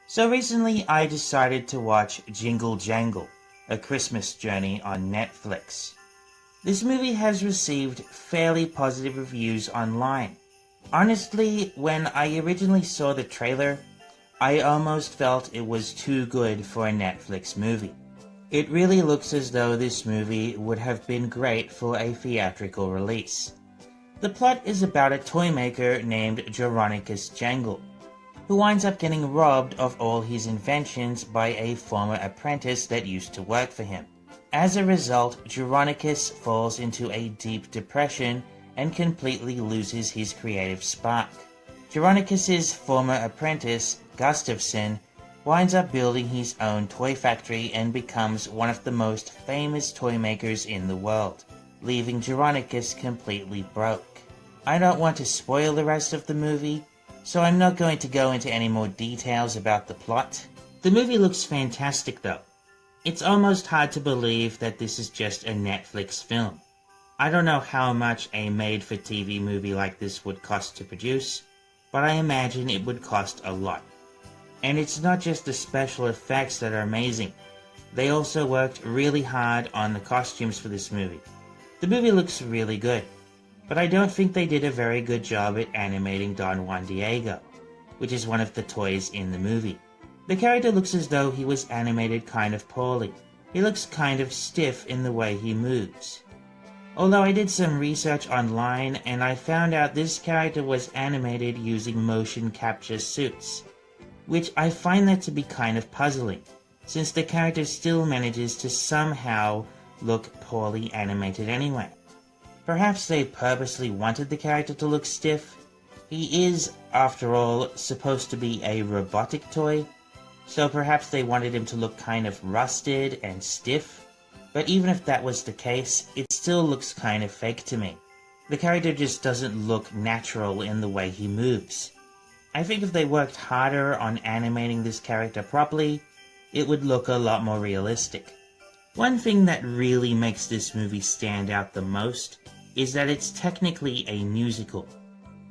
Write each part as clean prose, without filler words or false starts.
So recently I decided to watch Jingle Jangle, A Christmas Journey on Netflix. This movie has received fairly positive reviews online. Honestly, when I originally saw the trailer, I almost felt it was too good for a Netflix movie. It really looks as though this movie would have been great for a theatrical release. The plot is about a toy maker named Jangle, who winds up getting robbed of all his inventions by a former apprentice that used to work for him. As a result, Jeronicus falls into a deep depression and completely loses his creative spark. Jeronicus's former apprentice, Gustafsson, winds up building his own toy factory and becomes one of the most famous toy makers in the world, leaving Jeronicus completely broke. I don't want to spoil the rest of the movie, so I'm not going to go into any more details about the plot. The movie looks fantastic though. It's almost hard to believe that this is just a Netflix film. I don't know how much a made-for-TV movie like this would cost to produce, but I imagine it would cost a lot. And it's not just the special effects that are amazing. They also worked really hard on the costumes for this movie. The movie looks really good, but I don't think they did a very good job at animating Don Juan Diego, which is one of the toys in the movie. The character looks as though he was animated kind of poorly. He looks kind of stiff in the way he moves. Although I did some research online and I found out this character was animated using motion capture suits, which I find that to be kind of puzzling, since the character still manages to somehow look poorly animated anyway. Perhaps they purposely wanted the character to look stiff. He is, after all, supposed to be a robotic toy, so perhaps they wanted him to look kind of rusted and stiff. But even if that was the case, it still looks kind of fake to me. The character just doesn't look natural in the way he moves. I think if they worked harder on animating this character properly, it would look a lot more realistic. One thing that really makes this movie stand out the most is that it's technically a musical.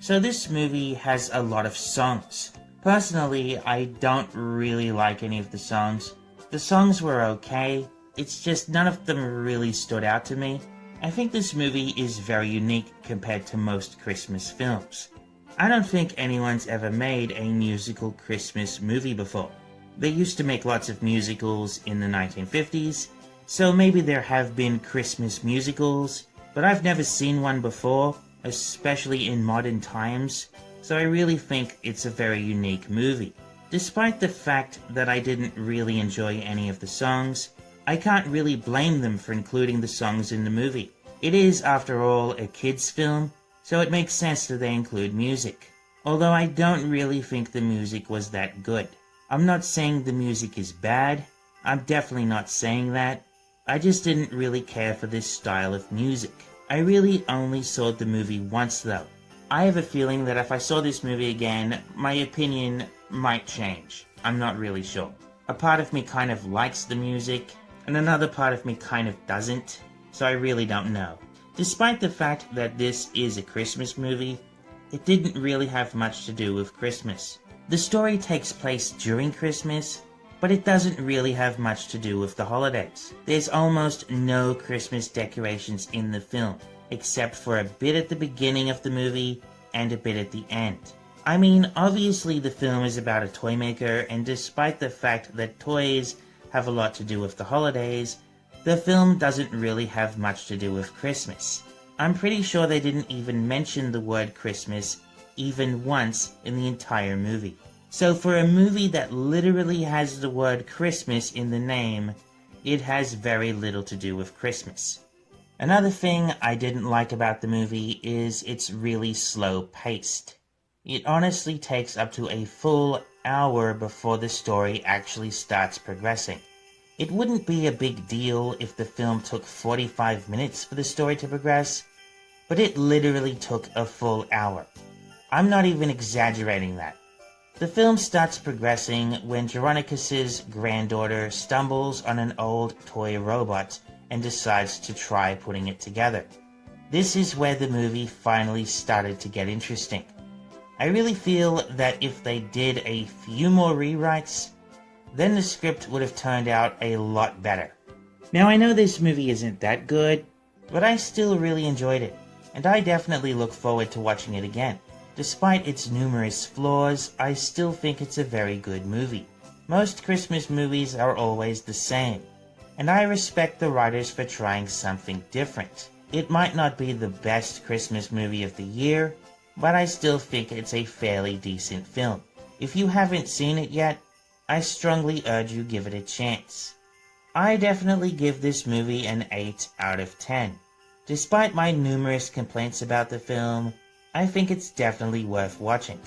So this movie has a lot of songs. Personally, I don't really like any of the songs. The songs were okay, it's just none of them really stood out to me. I think this movie is very unique compared to most Christmas films. I don't think anyone's ever made a musical Christmas movie before. They used to make lots of musicals in the 1950s, so maybe there have been Christmas musicals, but I've never seen one before, especially in modern times, so I really think it's a very unique movie. Despite the fact that I didn't really enjoy any of the songs, I can't really blame them for including the songs in the movie. It is, after all, a kids' film, so it makes sense that they include music. Although I don't really think the music was that good. I'm not saying the music is bad, I'm definitely not saying that. I just didn't really care for this style of music. I really only saw the movie once though. I have a feeling that if I saw this movie again, my opinion might change. I'm not really sure. A part of me kind of likes the music, and another part of me kind of doesn't, so I really don't know. Despite the fact that this is a Christmas movie, it didn't really have much to do with Christmas. The story takes place during Christmas, but it doesn't really have much to do with the holidays. There's almost no Christmas decorations in the film, except for a bit at the beginning of the movie and a bit at the end. I mean, obviously the film is about a toy maker, and despite the fact that toys have a lot to do with the holidays, the film doesn't really have much to do with Christmas. I'm pretty sure they didn't even mention the word Christmas even once in the entire movie. So for a movie that literally has the word Christmas in the name, it has very little to do with Christmas. Another thing I didn't like about the movie is it's really slow-paced. It honestly takes up to a full hour before the story actually starts progressing. It wouldn't be a big deal if the film took 45 minutes for the story to progress, but it literally took a full hour. I'm not even exaggerating that. The film starts progressing when Jeronicus's granddaughter stumbles on an old toy robot and decides to try putting it together. This is where the movie finally started to get interesting. I really feel that if they did a few more rewrites, then the script would have turned out a lot better. Now I know this movie isn't that good, but I still really enjoyed it, and I definitely look forward to watching it again. Despite its numerous flaws, I still think it's a very good movie. Most Christmas movies are always the same, and I respect the writers for trying something different. It might not be the best Christmas movie of the year, but I still think it's a fairly decent film. If you haven't seen it yet, I strongly urge you give it a chance. I definitely give this movie an 8 out of 10. Despite my numerous complaints about the film, I think it's definitely worth watching.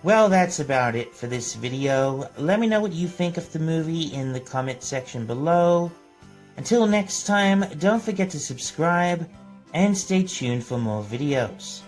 Well, that's about it for this video. Let me know what you think of the movie in the comment section below. Until next time, don't forget to subscribe and stay tuned for more videos.